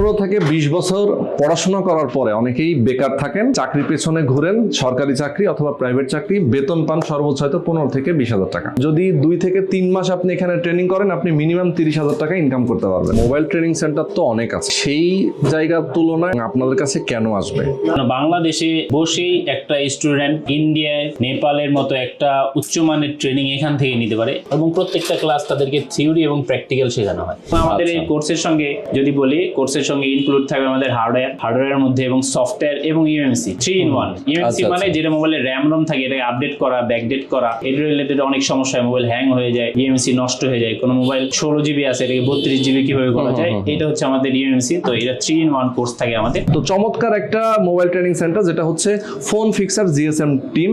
15 থেকে 20 বছর পড়াশোনা করার পরে অনেকেই বেকার থাকেন, চাকরির পেছনে ঘুরেন, সরকারি চাকরি অথবা প্রাইভেট চাকরি, বেতন পান সর্বোচ্চ হয়তো 15 থেকে 20,000 টাকা। যদি 2 থেকে 3 মাস আপনি এখানে ট্রেনিং করেন, আপনি মিনিমাম 30,000 টাকা ইনকাম করতে পারবেন। মোবাইল ট্রেনিং সেন্টার তো অনেক আছে, সেই জায়গার তুলনায় আপনাদের কাছে কেন আসবে? বাংলাদেশে বসেই একটা স্টুডেন্ট ইন্ডিয়ায়, নেপালের মতো একটা উচ্চমানের ট্রেনিং এখান থেকে নিতে পারে এবং প্রত্যেকটা ক্লাস তাদেরকে থিওরি এবং প্র্যাকটিক্যাল শেখানো হয়। আমাদের এই কোর্সের সঙ্গে যদি বলি, কোর্সের সঙ্গে ইনক্লুড থাকবে আমাদের হার্ডওয়্যারের মধ্যে এবং সফটওয়্যার এবং ইউএমসি 3 in 1। ইউএমসি মানে যেটা মোবাইলের র্যাম রম থাকে এটাকে আপডেট করা, ব্যাকডেট করা, এর রিলেটেড অনেক সমস্যা হয়, মোবাইল হ্যাং হয়ে যায়, ইউএমসি নষ্ট হয়ে যায়। কোনো মোবাইল 16 জিবি আছে এটাকে 32 জিবি কিভাবে করা যায়, এটা হচ্ছে আমাদের ইউএমসি। তো এটা 3 in 1 কোর্স থাকে আমাদের। তো চমৎকার একটা মোবাইল ট্রেনিং সেন্টার, যেটা হচ্ছে ফোন ফিক্সার জিএসএম টিম।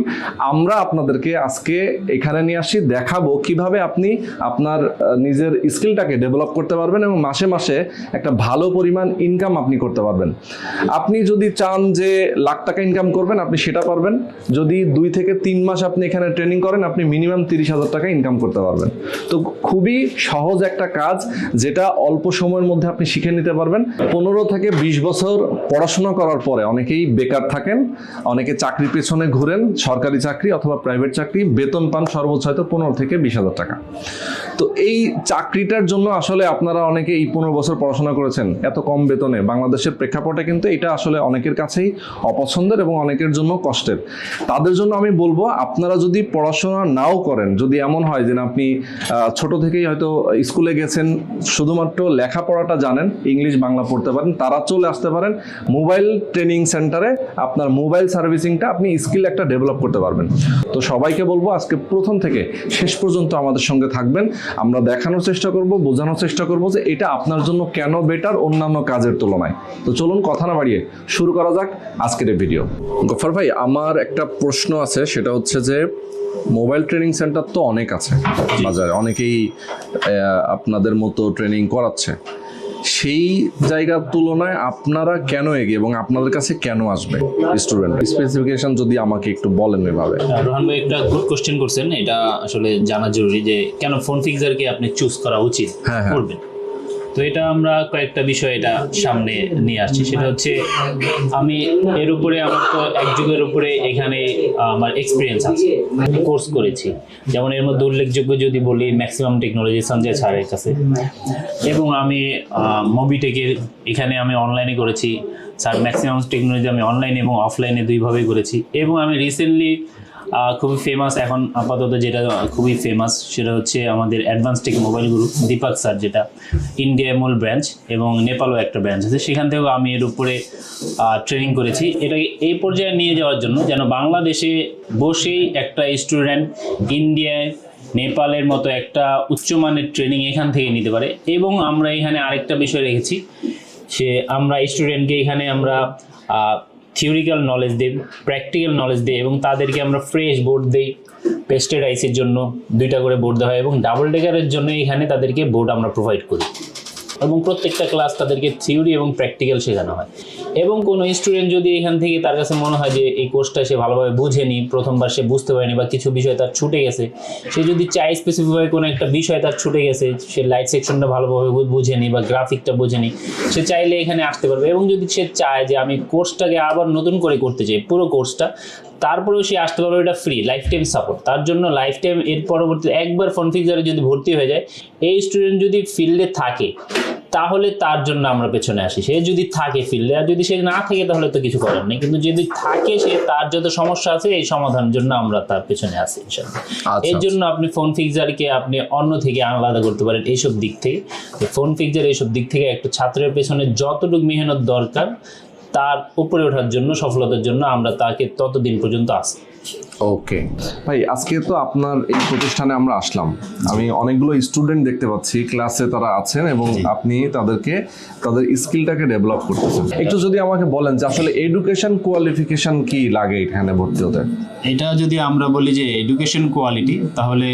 আমরা আপনাদেরকে আজকে এখানে নিয়ে আসি, দেখাবো কিভাবে আপনি আপনার নিজের স্কিলটাকে ডেভেলপ করতে পারবেন এবং মাসে মাসে একটা ভালো পরিমাণ ইনকাম আপনি করতে পারবেন। আপনি যদি চান যে লাখ টাকা ইনকাম করবেন, আপনি সেটা পারবেন। যদি 2 থেকে 3 মাস আপনি এখানে ট্রেনিং করেন, আপনি মিনিমাম 30,000 টাকা ইনকাম করতে পারবেন। তো খুবই সহজ একটা কাজ, যেটা অল্প সময়ের মধ্যে আপনি শিখে নিতে পারবেন। 15 থেকে 20 বছর পড়াশোনা করার পরে অনেকেই বেকার থাকেন, অনেকে চাকরির পেছনে ঘুরেন, সরকারি চাকরি অথবা প্রাইভেট চাকরি, বেতন পান সর্বোচ্চ হয়তো 15 থেকে 20,000 টাকা। তো এই চাকরিটার জন্য আসলে আপনারা অনেকে এই 15 বছর পড়াশোনা করেছেন এত কম বেতনে, বাংলাদেশের প্রেক্ষাপটে কিন্তু এটা আসলে অনেকের কাছেই অপছন্দের এবং অনেকের জন্য কষ্টের। তাদের জন্য আমি বলবো, আপনারা যদি পড়াশোনা নাও করেন, যদি এমন হয় যে আপনি ছোট থেকেই হয়তো স্কুলে গেছেন, শুধুমাত্র লেখাপড়াটা জানেন, ইংলিশ বাংলা পড়তে পারেন, তারা চলে আসতে পারেন মোবাইল ট্রেনিং সেন্টারে। আপনার মোবাইল সার্ভিসিংটা আপনি স্কিল একটা ডেভেলপ করতে পারবেন। তো সবাইকে বলবো আজকে প্রথম থেকে শেষ পর্যন্ত আমাদের সঙ্গে থাকবেন। আমরা দেখানোর চেষ্টা করব, বোঝানোর চেষ্টা করব যে এটা আপনার জন্য কেন বেটার অন্যান্য কাজের তুলনায়। তো চলুন কথা না বাড়িয়ে শুরু করা যাক আজকের এই ভিডিও। গফর ভাই, আমার একটা প্রশ্ন আছে, সেটা হচ্ছে যে মোবাইল ট্রেনিং সেন্টার তো অনেক আছে বাজারে, অনেকেই আপনাদের মতো ট্রেনিং করাচ্ছে, সেই জায়গার তুলনায় আপনারা কেন এগিয়ে এবং আপনাদের কাছে কেন আসবে স্টুডেন্ট? স্পেসিফিকেশন যদি আমাকে একটু বলেন এভাবে। রোহান ভাই একটা গুড কোশ্চেন করছেন, এটা আসলে জানা জরুরি যে কেন ফোন ফিক্সারকে আপনি চুজ করা উচিত করবেন। তো এটা আমরা কয়েকটা বিষয় এটা সামনে নিয়ে আসছি। সেটা হচ্ছে আমি এর উপরে আমার তো এক যুগের উপরে এখানে আমার এক্সপিরিয়েন্স আছে, কোর্স করেছি। যেমন এর মধ্যে উল্লেখযোগ্য যদি বলি, ম্যাক্সিমাম টেকনোলজি সঞ্জয় স্যারের কাছে, এবং আমি মোবিটেকের এখানে আমি অনলাইনে করেছি। স্যার ম্যাক্সিমাম টেকনোলজি আমি অনলাইন এবং অফলাইনে দুইভাবেই করেছি। এবং আমি রিসেন্টলি খুবই ফেমাস, এখন আপাতত যেটা খুবই ফেমাস সেটা হচ্ছে আমাদের advance tech mobile group, Deepak sir, যেটা ইন্ডিয়ার মূল ব্রাঞ্চ এবং নেপালও একটা ব্রাঞ্চ আছে, সেখান থেকেও আমি এর উপরে ট্রেনিং করেছি। এটাকে এই পর্যায়ে নিয়ে যাওয়ার জন্য যেন বাংলাদেশে বসেই একটা স্টুডেন্ট ইন্ডিয়ায়, নেপালের মতো একটা উচ্চমানের ট্রেনিং এখান থেকে নিতে পারে। এবং আমরা এখানে আরেকটা বিষয় রেখেছি, সে আমরা স্টুডেন্টকে এখানে আমরা থিওরিক্যাল নলেজ দেই, প্র্যাকটিক্যাল নলেজ দেই এবং তাদেরকে আমরা ফ্রেশ বোর্ড দেই। পেস্টেড আইসির জন্য 2টা করে বোর্ড দেওয়া হয় এবং ডাবল ডেকারের জন্য এখানে তাদেরকে বোর্ড আমরা প্রোভাইড করি এবং প্রত্যেকটা ক্লাস তাদেরকে থিওরি এবং প্র্যাকটিক্যাল শেখানো হয়। এবং কোনো স্টুডেন্ট যদি এখান থেকে তার কাছে মনে হয় যে এই কোর্সটা সে ভালোভাবে বুঝেনি, প্রথমবার সে বুঝতে পারেনি বা কিছু বিষয় তার ছুটে গেছে, সে যদি চায় স্পেসিফিকভাবে কোনো একটা বিষয় তার ছুটে গেছে, সে লাইট সেকশনটা ভালোভাবে বুঝেনি বা গ্রাফিকটা বোঝেনি, সে চাইলে এখানে আসতে পারবে। এবং যদি সে চায় যে আমি কোর্সটাকে আবার নতুন করে করতে চাই পুরো কোর্সটা, তারপরেও সে আসতে পারবে। এটা ফ্রি, লাইফ টাইম সাপোর্ট। তার জন্য লাইফ টাইম, এর পরবর্তীতে একবার ফোন ফিক্সারে যদি ভর্তি হয়ে যায়, এই স্টুডেন্ট যদি ফিল্ডে থাকে তাহলে তার জন্য আমরা পেছনে আসি। সে যদি থাকে ফিল্ডে, আর যদি সে না থাকে তাহলে তো কিছু করার নেই। কিন্তু যদি থাকে, সে তার যত সমস্যা আছে এই সমাধানের জন্য আমরা তার পেছনে আসি ইনশাআল্লাহ। এর জন্য আপনি ফোন ফিক্সারকে আপনি অন্য থেকে আলাদা করতে পারেন এইসব দিক থেকে। ফোন ফিক্সার এইসব দিক থেকে একটা ছাত্রের পেছনে যতটুকু মেহনত দরকার তার উপরে ওঠার জন্য, সফলতার জন্য আমরা তাকে ততদিন পর্যন্ত আসি। ওকে ভাই, আজকে তো আপনার এই প্রতিষ্ঠানে আমরা আসলাম, আমি অনেকগুলো স্টুডেন্ট দেখতে পাচ্ছি ক্লাসে তারা আছেন এবং আপনি তাদেরকে তাদের স্কিলটাকে ডেভেলপ করতেছেন। একটু যদি আমাকে বলেন যে আসলে এডুকেশন কোয়ালিফিকেশন কি লাগে এখানে ভর্তি হতে? এটা যদি আমরা বলি যে এডুকেশন কোয়ালিটি, তাহলে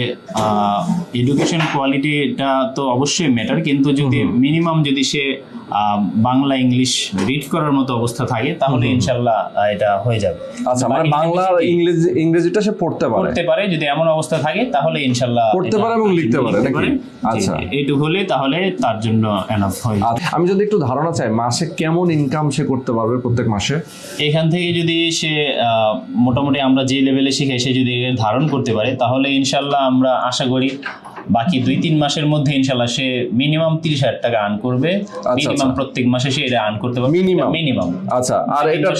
এডুকেশন কোয়ালিটি এটা তো অবশ্যই ম্যাটার, কিন্তু যদি মিনিমাম যদি সে বাংলা ইংলিশ রিড করার মতো অবস্থা থাকে তাহলে ইনশাল্লাহ এটা হয়ে যাবে। আচ্ছা, মানে বাংলা ইংরেজিটা সে পড়তে পারে যদি এমন অবস্থা থাকে তাহলে ইনশাল্লাহ পড়তে পারে এবং লিখতে পারে নাকি? আচ্ছা, এইটুকু হলে তাহলে তার জন্য এনাফ হয়। আমি যদি একটু ধারণা চাই, মাসে কেমন ইনকাম সে করতে পারবে প্রত্যেক মাসে? এখান থেকে যদি সে মোটামুটি আমরা যে লেভেলে শিখে সে যদি ধারণ করতে পারে তাহলে ইনশাল্লাহ আমরা আশা করি বাকি 2-3 মাসের মধ্যে ইনশাল্লাহ সে মিনিমাম 30,000 টাকা আর্ন করবে। মিনিমাম প্রত্যেক মাসে সে এটা আর্ন করতে পারবে মিনিমাম। আচ্ছা, আর এটা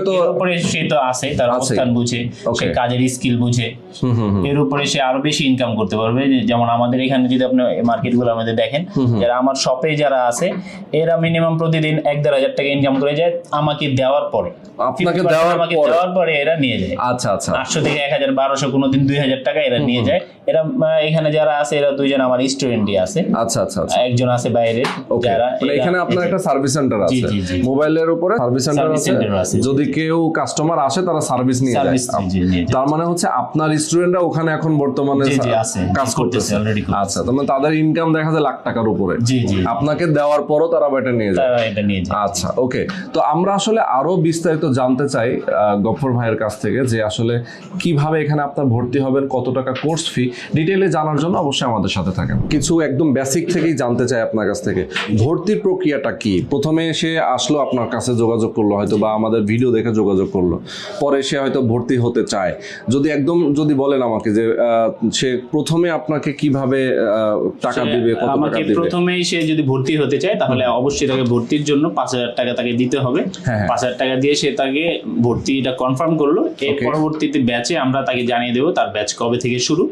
তো উপরে সে তো আছে তার অবস্থান বুঝে, সে কাজের স্কিল বুঝে, এর উপরে সে আরো বেশি ইনকাম করতে পারবে। যেমন আমাদের এখানে যদি আপনি মার্কেটগুলো আমাদের দেখেন, যারা আমার শপে যারা আছে এরা মিনিমাম প্রতিদিন 1-1.5 টাকা ইনকাম করে যায় আমাকে দেওয়ার পরে। আপনাকে দেওয়ার পরে এরা নিয়ে যায়। আচ্ছা আচ্ছা, 800 থেকে 1,000-1,200 কোনোদিন 2,000 টাকা এরা নিয়ে যায়। এরা এখানে যারা আছে এরা দুইজন আমার স্টুডেন্টই আছে। আচ্ছা আচ্ছা, একজন আছে বাইরে যারা। মানে এখানে আপনার একটা সার্ভিস সেন্টার আছে, মোবাইলের উপরে সার্ভিস সেন্টার আছে। যদি কেউ কাস্টমার আসে তারা সার্ভিস নিয়ে যায়। তার মানে হচ্ছে আপনার স্টুডেন্টরা ওখানে এখন বর্তমানে কাজ করতেছে অলরেডি। আচ্ছা, তার মানে তাদের ইনকাম দেখা যায় লাখ টাকার উপরে। আপনাকে দেওয়ার পরও তারা এটা নিয়ে যায়। আচ্ছা, ওকে। তো আমরা আসলে আরো বিস্তারিত জানতে চাই গফর ভাইয়ের কাছ থেকে যে আসলে কিভাবে এখানে আপনার ভর্তি হবেন, কত টাকা কোর্স ফি, ডিটেইলে জানার জন্য অবশ্যই আমাদের সাথে থাকেন। কিছু একদম বেসিক থেকেই জানতে চাই আপনার কাছ থেকে, ভর্তির প্রক্রিয়াটা কি? প্রথমে সে আসলো আপনার কাছে যোগাযোগ করলো, হয়তো বা আমাদের ভিডিও দেখে যোগাযোগ করলো, পরে সে হয়তো ভর্তি হতে চায়। যদি বলেন আমাকে যে সে প্রথমে আপনাকে কিভাবে টাকা দিবে, কত টাকা দিবে? প্রথমেই সে যদি ভর্তি হতে চায় তাহলে অবশ্যই তাকে ভর্তির জন্য 5,000 টাকা তাকে দিতে হবে। 5,000 টাকা দিয়ে সে তাকে ভর্তিটা কনফার্ম করলো। এর পরবর্তীতে ব্যাচে আমরা তাকে জানিয়ে দেবো তার ব্যাচ কবে থেকে শুরু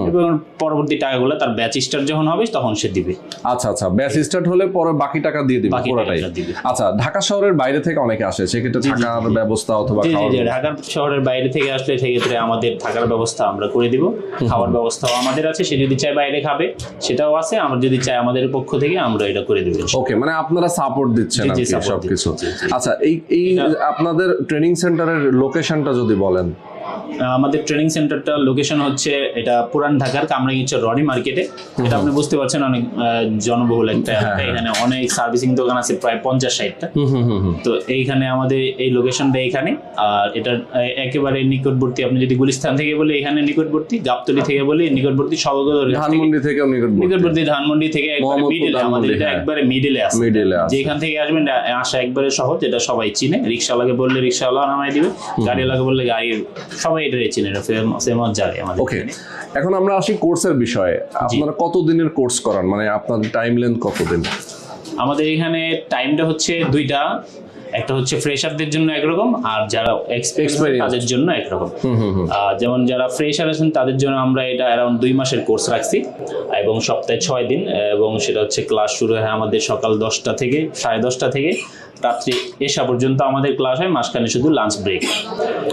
এবং পরবর্তী টাকাগুলো তার ব্যাচ স্টার্ট যখন হবে তখন সে দিবে। আচ্ছা আচ্ছা, ব্যাচ স্টার্ট হলে পরে বাকি টাকা দিয়ে দিবে পুরোটাই। আচ্ছা, ঢাকা শহরের বাইরে থেকে অনেকে আসে, সেক্ষেত্রে থাকার ব্যবস্থা অথবা ঢাকা শহরের বাইরে থেকে আসলে সেক্ষেত্রে আমাদের থাকার ব্যবস্থা আমরা করে দিব, খাওয়ার ব্যবস্থাও আমাদের আছে। সে যদি চায় বাইরে খাবে সেটাও আছে, আমরা যদি চাই আমাদের পক্ষ থেকে আমরা এটা করে দেব। ওকে, মানে আপনারা সাপোর্ট দিচ্ছেন সবকিছু। আচ্ছা, এই আপনাদের ট্রেনিং সেন্টারের লোকেশনটা যদি বলেন। আমাদের ট্রেনিং সেন্টারটা লোকেশন হচ্ছে এটা পুরান ঢাকার কামরাঙ্গীরচর রনি মার্কেটে। এটা আপনি বুঝতে পারছেন অনেক জনবহুল একটা এলাকা। এখানে অনেক সার্ভিসিং দোকান আছে প্রায় 50-60টা। তো এইখানে আমাদের এই লোকেশনটা এখানে। আর এটা একেবারে নিকটবর্তী। আপনি যদি গুলিস্তান থেকে বলে এখানে নিকটবর্তী, গাবতলী থেকে বলে নিকটবর্তী, ধানমন্ডি থেকে নিকটবর্তী, ধানমন্ডি থেকে একবারে মিডলে। আমাদের এটা একবারে মিডলে আছে। যেখান থেকে আসবেন আসা একবারে সহজ, এটা সবাই চিনে। রিকশাওয়ালাকে বললে রিকশাওয়ালা নামাই দিবে, গাড়িওয়ালাকে বললে গাড়ি, সবাই এটা চিনে। এটা ফেমাস জায়গা আমাদের। ওকে, এখন আমরা আসি কোর্সের বিষয়ে। আপনারা কত দিনের কোর্স করান, মানে আপনার টাইম লেন্থ কতদিন? আমাদের এখানে টাইমটা হচ্ছে 2টা। একটা হচ্ছে ফ্রেশারদের জন্য একরকম, আর যারা এক্সপেরিয়েন্স তাদের জন্য একরকম। যেমন যারা ফ্রেশার আছেন তাদের জন্য আমরা এটা অ্যারাউন্ড 2 মাসের কোর্স রাখছি এবং সপ্তাহে 6 দিন। এবং সেটা হচ্ছে ক্লাস শুরু হয় আমাদের সকাল 10টা থেকে 10:30 থেকে রাত্রি এসা পর্যন্ত আমাদের ক্লাস হয়, মাঝখানে শুধু লাঞ্চ ব্রেক।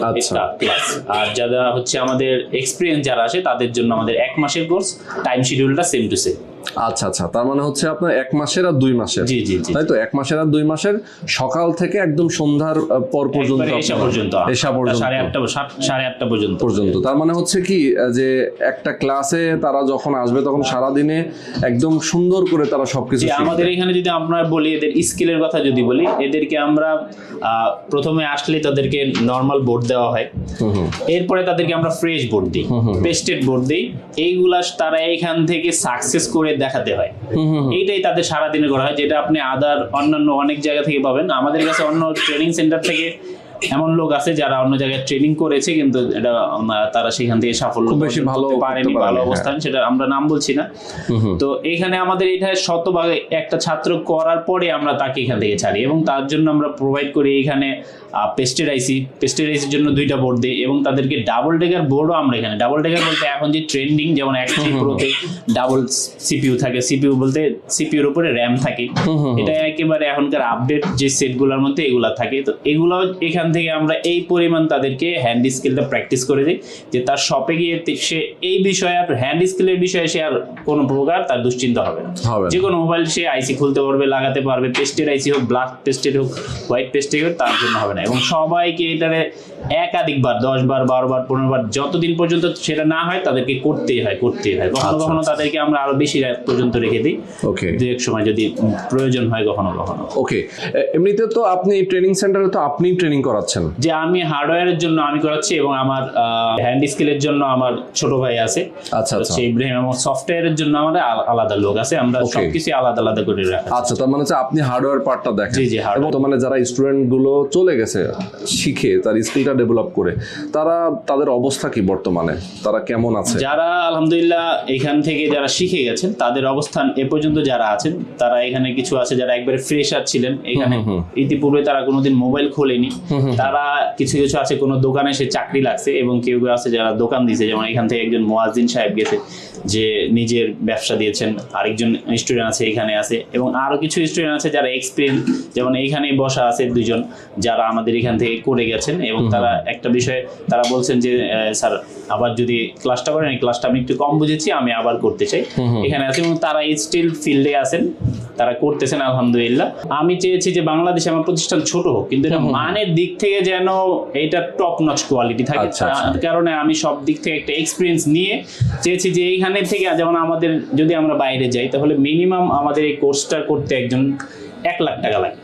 আচ্ছা, ক্লাস। আর যারা হচ্ছে আমাদের এক্সপিরিয়েন্স যারা আসে তাদের জন্য আমাদের 1 মাসের কোর্স, টাইম শিডিউলটা সেম টু সেম। আচ্ছা আচ্ছা, তার মানে হচ্ছে আপনার 1 মাসের আর 2 মাসের। তাই তো, 1 মাসের আর 2 মাসের সকাল থেকে একদম সন্ধ্যার পর পর্যন্ত, এসা পর্যন্ত 8:30 পর্যন্ত। তার মানে হচ্ছে কি যে একটা ক্লাসে তারা যখন আসবে তখন সারাদিনে একদম সুন্দর করে তারা সবকিছু। আমাদের এখানে যদি আমরা বলি এদের স্কিলের কথা যদি বলি, এদেরকে আমরা প্রথমে আসলে তাদেরকে নর্মাল বোর্ড দেওয়া হয়, এরপরে তাদেরকে আমরা ফ্রেশ বোর্ড দিই, পেস্টেড বোর্ড দিই। এইগুলা তারা এইখান থেকে সাকসেস করে দেখাতে হয়। এইটাই তাদের সারাদিনে করা হয়, যেটা আপনি অন্যান্য অনেক জায়গা থেকে পাবেন। আমাদের কাছে অন্য ট্রেনিং সেন্টার থেকে এমন লোক আছে যারা অন্য জায়গায় ট্রেনিং করেছে কিন্তু এটা তারা সেখান থেকে সাফল্য বেশি ভালো পারেনি, ভালো অবস্থান, সেটা আমরা নাম বলছি না। তো এইখানে আমাদের এটা শতভাগে একটা ছাত্র করার পরে আমরা তাকে এখান থেকে ছাড়ি এবং তার জন্য আমরা প্রোভাইড করি এখানে পেস্টেড আইসির জন্য 2টা বোর্ড দিই এবং তাদেরকে ডাবল ডেকার বোর্ডও আমরা এখানে। ডাবল ডেকার বলতে এখন যে ট্রেন্ডিং, যেমন X3 Proতে ডাবল সিপিইউ থাকে, সিপিইউ বলতে সিপিইউর উপরে র্যাম থাকে। এটা একেবারে এখনকার আপডেট যে সেটগুলোর মধ্যে এগুলা থাকে। তো এগুলো এখান এখান থেকে আমরা এই পরিমাণ তাদেরকে হ্যান্ড স্কিলটা প্র্যাকটিস করে দিই যে তার শপে গিয়ে সে এই বিষয়ে আর হ্যান্ড স্কিলের বিষয়ে সে আর কোনো প্রকার তার দুশ্চিন্তা হবে না। যে কোনো মোবাইল সে আইসি খুলতে পারবে, লাগাতে পারবে, পেস্টের আইসি হোক, ব্ল্যাক পেস্টেড হোক, হোয়াইট পেস্টেড হোক, তার জন্য হবে না। এবং সবাইকে এটারে একাধিকবার 10 বার 12 বার 15 বার যতদিন পর্যন্ত সেটা না হয় তাদেরকে করতেই হয়। কখনো কখনো তাদেরকে আমরা আরো বেশি রাত পর্যন্ত রেখে দিই, দু এক সময় যদি প্রয়োজন হয় কখনো কখনো। ওকে, এমনিতে তো আপনি ট্রেনিং সেন্টারে তো আপনি ট্রেনিং করাচ্ছেন? যে আমি হার্ডওয়্যারের জন্য আমি করাচ্ছি এবং আমার হ্যান্ড স্কিলের জন্য আমার ছোট ভাই আছে, আচ্ছা আচ্ছা, ইব্রাহিম। এবং সফটওয়্যারের জন্য আমাদের আলাদা লোক আছে, আমরা সবকিছু আলাদা আলাদা করে রাখি। আচ্ছা, তার মানে আপনি হার্ডওয়্যার পার্টটা দেখেন। জি জি, এবং তো মানে যারা স্টুডেন্ট গুলো চলে গেছে শিখে তার স্কিলটা ডেভেলপ করে, তাদের অবস্থা কি বর্তমানে, তারা কেমন আছে? যারা আলহামদুলিল্লাহ এখান থেকে যারা শিখে গেছেন তাদের অবস্থান এ পর্যন্ত যারা আছেন, তারা এখানে কিছু আছে যারা একবারে ফ্রেশার ছিলেন এখানে, ইতিপূর্বে তারা কোনোদিন মোবাইল খোলেনি, তারা কিছু কিছু আছে কোনো দোকানে সে চাকরি লাগছে, এবং কেউ কেউ আছে যারা দোকান দিয়েছে। যেমন এখান থেকে একজন মুয়াজ্জিন সাহেব গেছে যে নিজের ব্যবসা দিয়েছেন, আরেকজন স্টুডেন্ট আছে এখানে আছে, এবং আরো কিছু স্টুডেন্ট আছে যারা এক্সপিরিয়েন্স, যেমন এইখানেই বসা আছে দুজন যারা আমাদের এখান থেকে করে গেছেন। এবং তারা একটা বিষয়ে তারা বলছেন যে স্যার আবার যদি ক্লাসটা করেন, এই ক্লাসটা আমি একটু কম বুঝেছি, আমি আবার করতে চাই, এখানে আছে। এবং তারা স্টিল ফিল্ডে আছেন, তারা করতেছেন আলহামদুলিল্লাহ। আমি চেয়েছি যে বাংলাদেশে আমার প্রতিষ্ঠান ছোট হোক, কিন্তু এটা মানের দিক থেকে যেন এটা টপ নচ কোয়ালিটি থাকে। তার কারণে আমি সব দিক থেকে একটা এক্সপিরিয়েন্স নিয়ে চেয়েছি যে এইখানে থেকে, যেমন আমাদের যদি আমরা বাইরে যাই তাহলে মিনিমাম আমাদের এই কোর্সটা করতে একজন 1 লাখ টাকা লাগে।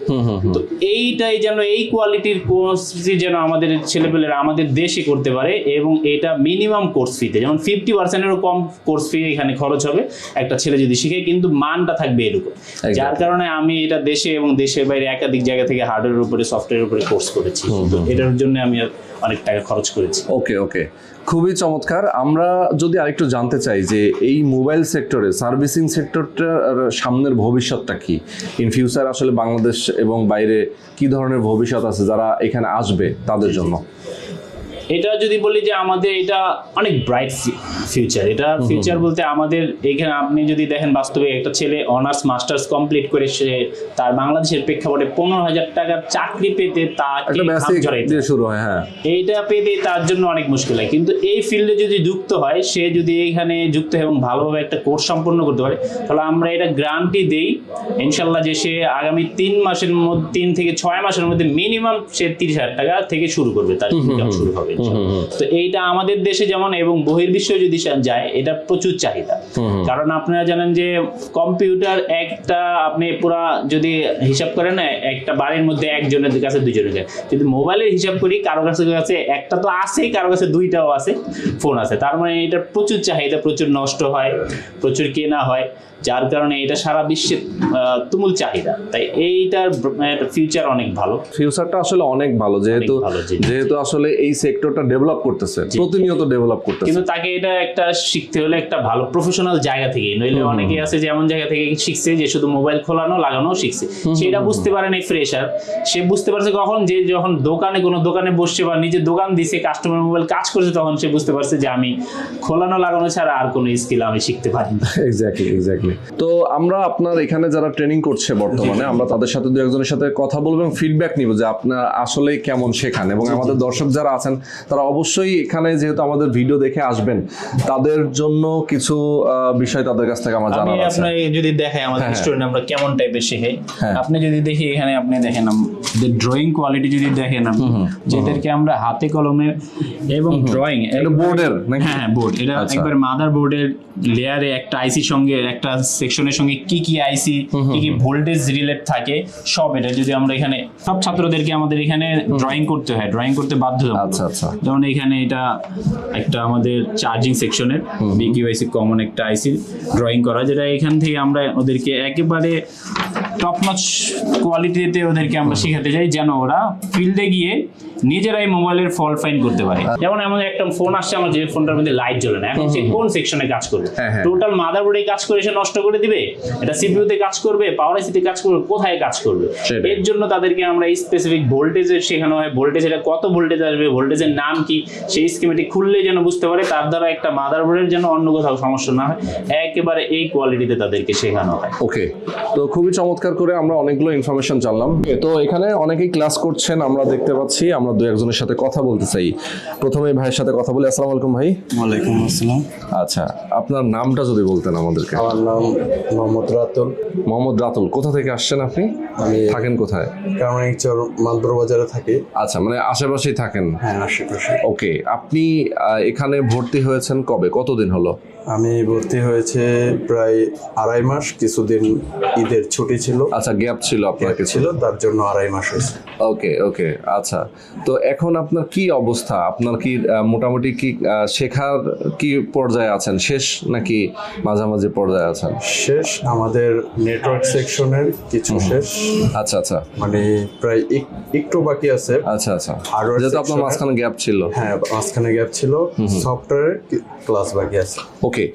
তো এইটাই যেন এই কোয়ালিটির কোর্স যেন আমাদের ছেলেপেলেরা আমাদের দেশে করতে পারে, এবং এটা মিনিমাম কোর্স ফিতে, যেমন 50%-এরও কম কোর্স ফি এখানে খরচ হবে একটা ছেলে যদি শিখে, কিন্তু মানটা থাকবে এরকম। যার কারণে আমি এটা দেশে এবং দেশের বাইরে একাধিক জায়গা থেকে হার্ডওয়্যারের উপরে সফটওয়্যারের উপরে কোর্স করেছি। তো এটার জন্য আমি অনেক টাকা খরচ করেছি। ওকে, খুবই চমৎকার। আমরা যদি আরেকটু জানতে চাই যে এই মোবাইল সেক্টরে সার্ভিসিং সেক্টরটার সামনের ভবিষ্যৎটা কি, ইন ফিউচার আসলে বাংলাদেশ এবং বাইরে কি ধরনের ভবিষ্যৎ আছে যারা এখানে আসবে তাদের জন্য? এটা যদি বলি যে আমাদের এটা অনেক ব্রাইট ফিউচার। এটা ফিউচার বলতে আমাদের এখানে আপনি যদি দেখেন বাস্তবে একটা ছেলে অনার্স মাস্টার্স কমপ্লিট করে সে তার বাংলাদেশের প্রেক্ষাপটে 15,000 টাকার চাকরি পেতে শুরু হয়, হ্যাঁ, এইটা পেতে তার জন্য অনেক মুশকিল হয়। কিন্তু এই ফিল্ডে যদি যুক্ত হয়, সে যদি এইখানে যুক্ত হয় এবং ভালোভাবে একটা কোর্স সম্পন্ন করতে পারে, তাহলে আমরা এটা গ্যারান্টি দেই ইনশাল্লাহ যে সে আগামী 3 মাসের মধ্যে 3 থেকে 6 মাসের মধ্যে মিনিমাম সে 30,000 টাকা থেকে শুরু করবে, তার ইনকাম শুরু হবে। তো এইটা আমাদের দেশে যেমন এবং বহির্বিশ্বে যদি যায় এটা প্রচুর চাহিদা। কারণ আপনারা জানেন যে কম্পিউটার একটা আপনি পুরা যদি হিসাব করেন একটা বাড়ির মধ্যে একজনের কাছে দুজনের কাছে, যদি মোবাইলের হিসাব করি কারো কাছে একটা তো আছেই, কারো কাছে 2টাও আছে, ফোন আছে। তার মানে এটা প্রচুর চাহিদা, প্রচুর নষ্ট হয়, প্রচুর কেনা হয়, যার কারণে এটা সারা বিশ্বে তুমুল চাহিদা। তাই এইটার ফিউচার অনেক ভালো, ফিউচারটা আসলে অনেক ভালো, যেহেতু আসলে এই সেক্টরটা ডেভেলপ করতেছে, প্রতিনিয়ত ডেভেলপ করতেছে। কিন্তু তাকে এটা একটা শিখতে হলে একটা ভালো প্রফেশনাল জায়গা থেকে, নইলে অনেকেই আছে যে এমন জায়গা থেকে শিখছে যে শুধু মোবাইল খোলানো লাগানো শিখছে, সেটা বুঝতে পারে না। ফ্রেশার সে বুঝতে পারছে কখন, যে যখন কোনো দোকানে বসছে বা নিজের দোকান দিছে, কাস্টমার মোবাইল কাজ করছে, তখন সে বুঝতে পারছে যে আমি খোলানো লাগানো ছাড়া আর কোনো স্কিল আমি শিখতে পারি না। এক্স্যাক্টলি। তো আমরা আপনার এখানে যারা ট্রেনিং করছে বর্তমানে, আমরা তাদের সাথে দু একজনের সাথে কথা বলবো এবং ফিডব্যাক নিব যে আপনার আসলে কেমন শেখান। এবং আমাদের দর্শক যারা আছেন তারা অবশ্যই এখানে যেহেতু আমাদের ভিডিও দেখে আসবেন, তাদের জন্য কিছু বিষয় তাদের কাছ থেকে আমার জানা আছে। আপনি যদি দেখেন আমাদের স্টুডেন্ট আমরা কেমন টাইপের শেখাই, আপনি যদি দেখি এখানে আপনি দেখেন যে ড্রয়িং কোয়ালিটি যদি দেখেন, যেটাকে আমরা হাতে কলমে এবং ড্রয়িং বোর্ডের, হ্যাঁ বোর্ড, এটা একবার মাদার বোর্ডের লেয়ারে একটা আইসির সঙ্গে একটা সেকশনের সঙ্গে কি আইসি কি ভোল্টেজ রিলেট থাকে সব, এটা যদি আমরা এখানে সব ছাত্রদেরকে আমাদের এখানে ড্রয়িং করতে হয়, ড্রয়িং করতে বাধ্য। আচ্ছা, যেমন এখানে এটা একটা আমাদের চার্জিং সেকশনের বিকিউআইসি কমন একটা আইসি ড্রয়িং করা, যেটা এখান থেকে আমরা ওদেরকে একেবারে টপ নচ কোয়ালিটিতে ওদেরকে আমরা শেখাতে চাই, যেন ওরা ফিল্ডে গিয়ে নিজেরাই মোবাইলের ফল্ট ফাইন্ড করতে পারে। যেমন এমন একটা ফোন আসছে আমার, যে ফোনটার মধ্যে লাইট জ্বলে না, এখন সে কোন সেকশনে কাজ করবে? টোটাল মাদারবোর্ডে কাজ করে সে নষ্ট করে দিবে, এটা সিপিইউতে কাজ করবে, পাওয়ার আইসিতে কাজ করবে, কোথায় কাজ করবে? এর জন্য তাদেরকে আমরা স্পেসিফিক ভোল্টেজের শেখানো হয়, ভোল্টেজ এটা কত ভোল্টেজ আসবে, ভোল্টেজের নাম কি, সেই স্কিমেটিক খুললে যেন বুঝতে পারে, তার দ্বারা একটা মাদারবোর্ডের যেন অন্য কোথাও সমস্যা না হয়, একেবারে এই কোয়ালিটিতে তাদেরকে শেখানো হয়। ওকে, তো খুবই চমৎকার। চমৎকার করে আমরা অনেকগুলো ইনফরমেশন জানলাম। তো এখানে অনেকেই ক্লাস করছেন আমরা দেখতে পাচ্ছি, আমরা দু একজনের সাথে কথা বলতে চাই। প্রথমে ভাইয়ের সাথে কথা বলি। আসসালামু আলাইকুম ভাই। ওয়ালাইকুম আসসালাম। আচ্ছা, আপনার নামটা যদি বলতেন আমাদেরকে। আমার নাম মোহাম্মদ রাতুল। মোহাম্মদ রাতুল, কোথা থেকে আসছেন আপনি? আমি থাকেন কোথায়? কারমানিকচর মাদবর বাজারে থাকি। আচ্ছা, মানে আশেপাশেই থাকেন। হ্যাঁ, আশেপাশে। ওকে, আপনি এখানে ভর্তি হয়েছেন কবে, কতদিন হলো? আমি ভর্তি হয়েছে প্রায় 2.5 মাস, কিছুদিন ঈদের ছুটি ছিল। আচ্ছা, গ্যাপ ছিল আপনার কিছু? ছিল, তার জন্য 2.5 মাস হয়েছে। ওকে ওকে, আচ্ছা। তো এখন আপনার কি অবস্থা? আপনার কি মোটামুটি কি শেখার কি পর্যায়ে আছেন, শেষ নাকি মাঝামাঝি পর্যায়ে আছেন? শেষ, আমাদের নেটওয়ার্ক সেকশনের কিছু শেষ। আচ্ছা আচ্ছা, মানে প্রায় একটু বাকি আছে। আচ্ছা আচ্ছা, Hardware যেহেতু আপনার section-এ- মাঝখানে গ্যাপ ছিল। হ্যাঁ, মাঝখানে গ্যাপ ছিল। সফটওয়্যারের ক্লাস বাকি আছে। ওকে,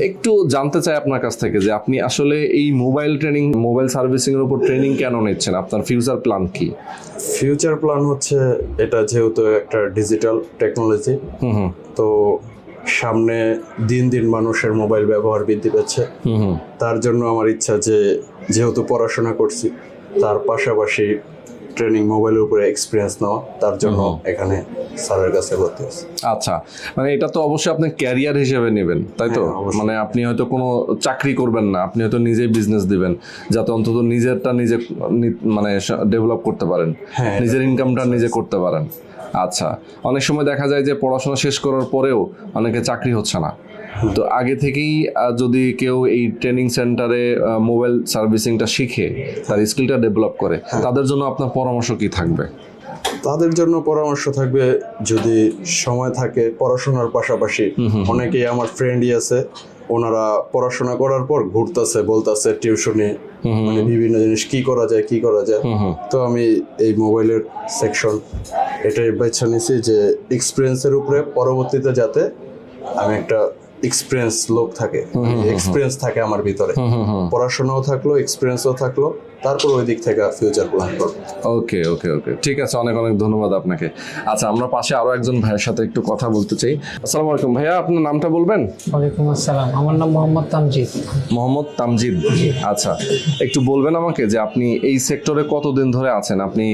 একটু জানতে চাই আপনার কাছ থেকে যে আপনি আসলে এই মোবাইল ট্রেনিং, মোবাইল সার্ভিসিং এর উপর ট্রেনিং কেন নিচ্ছেন? আপনার ফিউচার প্ল্যান কি? ফিউচার প্ল্যান হচ্ছে, এটা যেহেতু একটা ডিজিটাল টেকনোলজি, তো সামনে দিন দিন মানুষের মোবাইল ব্যবহার বৃদ্ধি পাচ্ছে। তার জন্য আমার ইচ্ছা যে যেহেতু পড়াশোনা করছি, তার পাশাপাশি ট্রেনিং মোবাইলের উপরে এক্সপিরিয়েন্স নেওয়া, তার জন্য এখানে স্যারের কাছে ভর্তি হয়েছে। আচ্ছা, মানে এটা তো অবশ্যই আপনি ক্যারিয়ার হিসেবে নেবেন, তাই তো? হ্যাঁ, অবশ্যই। মানে আপনি হয়তো কোনো চাকরি করবেন না, আপনি হয়তো নিজেই বিজনেস দিবেন, যাতে অন্তত নিজেরটা নিজে মানে ডেভেলপ করতে পারেন, হ্যাঁ, নিজের ইনকামটা নিজে করতে পারেন। আচ্ছা, অনেক সময় দেখা যায় যে পড়াশোনা শেষ করার পরেও অনেকে চাকরি হচ্ছে না। তো আগে থেকেই যদি কেউ এই ট্রেনিং সেন্টারে মোবাইল সার্ভিসিংটা শিখে তার স্কিলটা ডেভেলপ করে, তাদের জন্য আপনার পরামর্শ কি থাকবে? তাদের জন্য পরামর্শ থাকবে, যদি সময় থাকে পড়াশোনার পাশাপাশি, অনেকেই আমার ফ্রেন্ডই আছে, ওনারা পড়াশোনা করার পর ঘুরতেছে, বলতেছে টিউশনে, মানে বিভিন্ন জিনিস কি করা যায় কি করা যায়। তো আমি এই মোবাইলের সেকশন এটাই বেছে নিয়েছি যে এক্সপিরিয়েন্সের উপরে পরবর্তীতে যাতে আমি একটা এক্সপিরিয়েন্স লোক থাকে, এক্সপিরিয়েন্স থাকে আমার ভিতরে, পড়াশোনাও থাকলো, এক্সপিরিয়েন্সও থাকলো, তারপর ওই দিক থেকে ফিউচার প্ল্যান করবো। ওকে ওকে ওকে, ঠিক আছে, অনেক অনেক ধন্যবাদ আপনাকে। আচ্ছা, আমরা পাশে আরো একজন ভাইয়ের সাথে একটু কথা বলতে চাই। আসসালামু আলাইকুম ভাইয়া, আপনার নামটা বলবেন? ওয়ালাইকুম আসসালাম, আমার নাম মোহাম্মদ তামজিদ। মোহাম্মদ তামজিদ, আচ্ছা। একটু বলবেন আমাকে যে আপনি এই সেক্টরে কতদিন ধরে আছেন? আপনি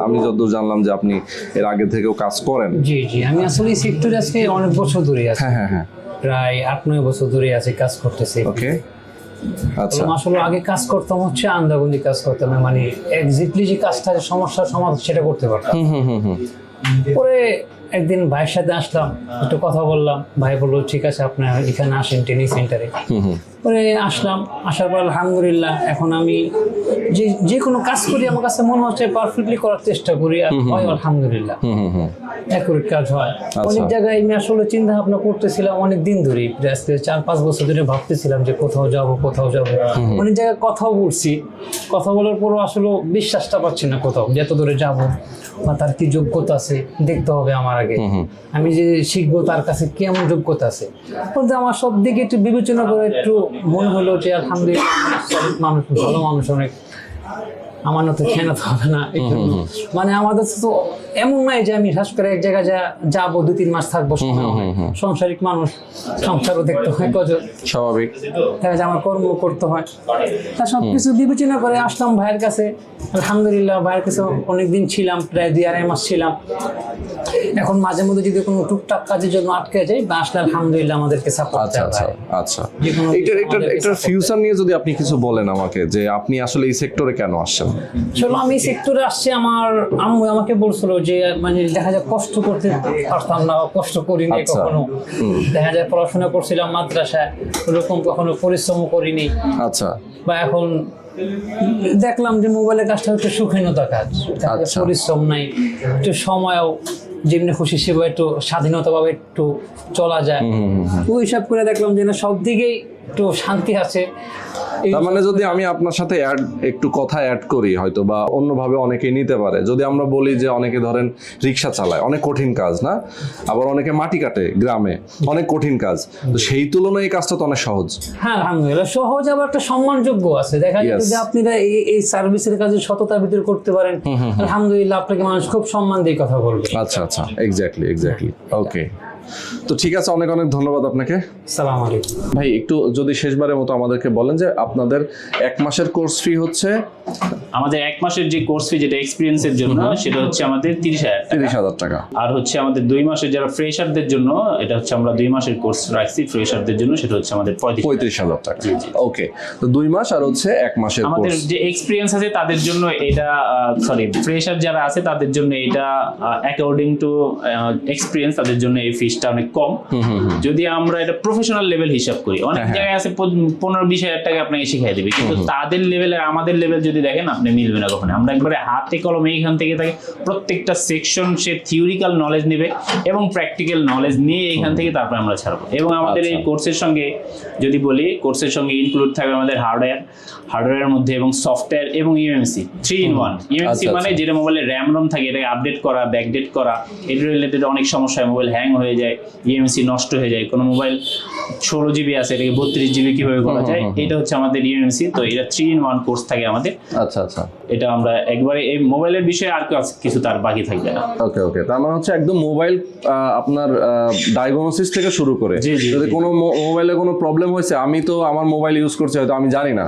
আমি যতদূর জানলাম যে আপনি এর আগে থেকেও কাজ করেন। জি জি, আমি আসলে এই সেক্টরে আজকে অনেক বছর ধরে আছি। হ্যাঁ হ্যাঁ হ্যাঁ, প্রায় 8-9 বছর ধরে আছি, কাজ করতেছি। ওকে, আচ্ছা। এবং আসলে আগে কাজ করতাম হচ্ছে আন্দাগন্দি কাজ করতাম, মানে এক্স্যাক্টলি যে কাজটা, যে সমস্যার সমাধান সেটা করতে পারতাম। পরে একদিন ভাইয়ের সাথে আসলাম, একটু কথা বললাম, ভাই বললো ঠিক আছে আপনার এখানে আসেন ট্রেনিং সেন্টারে। পরে আসলাম, আসার পর আলহামদুলিল্লাহ এখন আমি যে কোনো কাজ করি আমার কাছে মনে হচ্ছে পারফেক্টলি করার চেষ্টা করি, আর হয় আলহামদুলিল্লাহ অ্যাকুরেট কাজ হয়। অনেক জায়গায় আমি আসলে চিন্তা ভাবনা করতেছিলাম অনেক দিন ধরে, আজকে 4-5 বছর ধরে ভাবতেছিলাম যে কোথাও যাব কোথাও যাব। অনেক জায়গায় কথাও বলছি, কথা বলার পরও আসলে বিশ্বাসটা পাচ্ছি না কোথাও যে এত দূরে যাব, বা তার কি যোগ্যতা আছে দেখতে হবে আমার আগে, আমি যে শিখবো তার কাছে কেমন যোগ্যতা আছে। বলতে আমার সব দিকে একটু বিবেচনা করে একটু মনে হলো যে আলহামদুলিল্লাহ মানুষ ভালো মানুষ, অনেক আমার না তো খেয়ে তো হবে না। মানে আমাদের তো এমন নাই যে আমি শ্বাস করে এক জায়গায় যাবো 2-3 মাস থাকবো, সংসারিক মানুষ, সংসারও দেখতে হয়, স্বাভাবিক, দেখা যায় আমার কর্ম করতে হয়। তা সবকিছু বিবেচনা করে আসলাম ভাইয়ের কাছে। আলহামদুলিল্লাহ ভাইয়ের কাছে অনেকদিন ছিলাম, প্রায় 2-2.5 মাস ছিলাম। এখন মাঝে মধ্যে যদি কোনো টুকটাক কাজের জন্য আটকে যাই বা আসলে আলহামদুলিল্লাহ আমাদেরকে সাপোর্ট আচ্ছা দেওয়া আচ্ছা হয়। আচ্ছা। যেকোনো এটার ফিউচার নিয়ে যদি আপনি কিছু বলেন আমাকে, যে আপনি আসলে এই সেক্টরে কেন আসছেন? চলো, আমি সেক্টরে আসছি, আমার আম্মু আমাকে বলছিল যে মানে দেখা যায় কষ্ট করতে পারতাম না, কষ্ট করিনি আচ্ছা। কখনো। দেখা যায় পড়াশোনা করছিলাম মাদ্রাসায়, ওরকম কখনো পরিশ্রম করিনি। আচ্ছা, বা এখন দেখলাম যে মোবাইলের কাজটা হচ্ছে সুখীনতা কাজ, দেখা যায় আচ্ছা। পরিশ্রম নাই, একটু সময়ও যেমনি খুশি সেভাবে একটু স্বাধীনতাভাবে একটু চলা যায়। ওই সব করে দেখলাম যে না, সব দিকেই একটু শান্তি আছে। তার মানে যদি আমি আপনার সাথে একটু কথা অ্যাড করি, হয়তো বা অন্যভাবে অনেকেই নিতে পারে, যদি আমরা বলি যে অনেকে ধরেন রিক্সা চালায়, অনেক কঠিন কাজ না, আবার অনেকে মাটি কাটে গ্রামে, অনেক কঠিন কাজ, তো সেই তুলনায় এই কাজটা তো অনেক সহজ। হ্যাঁ আলহামদুলিল্লাহ সহজ, আবার একটা সম্মানযোগ্য আছে। দেখা যায় Yes. যে আপনারা এই সার্ভিসের কাজে সততার ভিতরে করতে পারেন, আলহামদুলিল্লাহ আপনাকে মানুষ খুব সম্মান দিয়ে কথা বলবে। আচ্ছা আচ্ছা, এক্স্যাক্টলি ওকে। তো ঠিক আছে, অনেক অনেক ধন্যবাদ আপনাকে। আসসালামু আলাইকুম। ভাই একটু যদি শেষবারের মতো আমাদেরকে বলেন যে আপনাদের 1 মাসের কোর্স ফি হচ্ছে আমাদের 1 মাসের যে কোর্স ফি যেটা এক্সপিরিয়েন্সের জন্য সেটা হচ্ছে আমাদের 30,000 টাকা। আর হচ্ছে আমাদের 2 মাসের যারা ফ্রেশারদের জন্য এটা হচ্ছে আমরা 2 মাসের কোর্স রাখছি ফ্রেশারদের জন্য, সেটা হচ্ছে আমাদের 35,000 টাকা। ওকে, তো 2 মাস আর হচ্ছে 1 মাসের আমাদের কোর্স। যে এক্সপিরিয়েন্স আছে তাদের জন্য এটা ফ্রেশার যারা আছে তাদের জন্য এটা অ্যাকর্ডিং টু এক্সপিরিয়েন্স তাদের জন্য এই ফিসটা অনেক কম। যদি আমরা এটা প্রফেশনাল লেভেল হিসাব করি, অনেক জায়গায় আছে 15-20 হাজার টাকা আপনাকে শিখাই দেবে, কিন্তু তাদের লেভেল আর আমাদের লেভেল যদি দেখেন আপনি মিলবে না কখনো। আমরা একবারে হাতে কলমে এইখান থেকে থাকে প্রত্যেকটা সেকশন সে থিওরিক্যাল নলেজ নেবে এবং প্র্যাকটিক্যাল নলেজ নিয়ে এইখান থেকে তারপর আমরা ছাড়বো। এবং আমাদের এই কোর্সের সঙ্গে যদি বলি, কোর্সের সঙ্গে ইনক্লুড থাকবে আমাদের হার্ডওয়্যারের মধ্যে এবং সফটওয়্যার এবং ইউএমসি 3-in-1। ইউএমসি মানে যেটা মোবাইলে র্যাম রম থাকে এটাকে আপডেট করা, ব্যাকডেট করা, এর রিলেটেড অনেক সমস্যা হয়, মোবাইল হ্যাং হয়ে যায়, ইউএমসি নষ্ট হয়ে যায়, কোনো মোবাইল 16 GB আছে এটাকে 32 GB কিভাবে করা যায়, এটা হচ্ছে আমাদের ইউএমসি। তো এটা 3-in-1 কোর্স থাকে আমাদের। আচ্ছা আচ্ছা, এটা আমরা একবারে এই মোবাইলের বিষয়ে আর কিছু তার বাকি থাকবে না। ওকে ওকে, তার মানে হচ্ছে একদম মোবাইল আপনার ডায়াগনোসিস থেকে শুরু করে যদি কোনো মোবাইলে কোনো প্রবলেম হয়েছে, আমি তো আমার মোবাইল ইউজ করছি হয়তো আমি জানি না,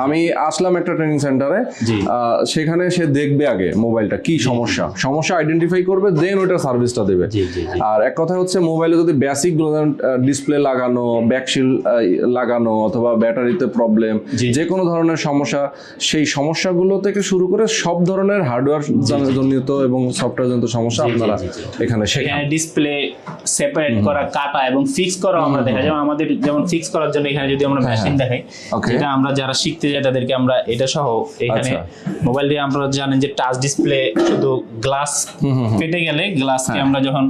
আমি আসলাম একটা ট্রেনিং সেন্টারে, সেখানে সে দেখবে আগে মোবাইলটা কি সমস্যা আইডেন্টিফাই করবে, দেন ওইটা সার্ভিসটা দেবে। আর এক কথা হচ্ছে মোবাইলে যদি বেসিক ডিসপ্লে লাগানো, ব্যাকশিল লাগানো অথবা ব্যাটারিতে প্রবলেম, যে কোনো ধরনের সমস্যা, সেই সমস্যাগুলো থেকে শুরু করে সব ধরনের হার্ডওয়্যার জনিত এবং সফটওয়্যার জনিত সমস্যা আপনারা এখানে শেখান। ডিসপ্লে সেপারেট করা, কাটা এবং ফিক্স করা আমরা দেখা যায়। আমাদের যেমন ফিক্স করার জন্য এখানে যদি আমরা মেশিন দেখাই, যেটা আমরা যারা শিখতে যাই তাদেরকে আমরা এটা সহ এখানে মোবাইল দিয়ে আমরা জানেন যে টাচ ডিসপ্লে শুধু গ্লাস ফেটে গেলে গ্লাসকে আমরা যখন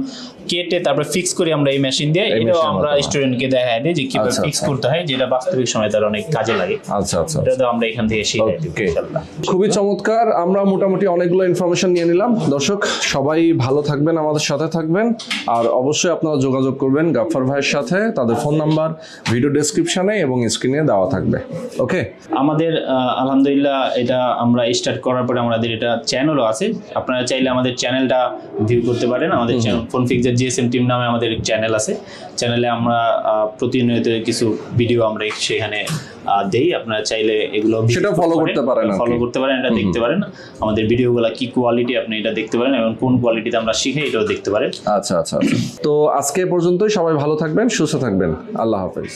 কেটে তারপরে ফিক্স করি আমরা এই মেশিন দিয়ে, এটাও আমরা স্টুডেন্টকে দেখাই দিই যে কিভাবে ফিক্স করতে হয়, যেটা বাস্তবিক সময় তার অনেক কাজে লাগে। আচ্ছা আচ্ছা, এটা তো আমরা এখান থেকে শিখাই দিই ইনশাআল্লাহ। খুবই চমৎকার, আমরা মোটামুটি অনেকগুলো ইনফরমেশন নিয়ে নিলাম। দর্শক সবাই ভালো থাকবেন, আমাদের সাথে থাকবেন, আর অবশ্যই আপনারা যোগাযোগ করবেন গাফফার ভাইয়ের সাথে। তাদের ফোন নাম্বার ভিডিও ডেসক্রিপশনে এবং স্ক্রিনে দেওয়া থাকবে। ওকে, আমাদের আলহামদুলিল্লাহ এটা আমরা স্টার্ট করার পরে আমাদের এটা চ্যানেলও আছে, আপনারা চাইলে আমাদের চ্যানেলটা ভিউ করতে পারেন। আমাদের চ্যানেল ফোনফিক্সার জিএসএম টিম নামে আমাদের চ্যানেল আছে। চ্যানেলে আমরা প্রতিনিয়ত কিছু ভিডিও আমরা সেখানে দেই, আপনারা চাইলে এগুলো সেটা ফলো করতে পারেন, এটা দেখতে পারেন। আমাদের ভিডিওগুলো কি কোয়ালিটি আপনি এটা দেখতে পারেন এবং কোন কোয়ালিটিতে আমরা শিখাই এটাও দেখতে পারেন। আচ্ছা আচ্ছা, তো আজকে পর্যন্তই, সবাই ভালো থাকবেন, সুস্থ থাকবেন, আল্লাহ হাফেজ।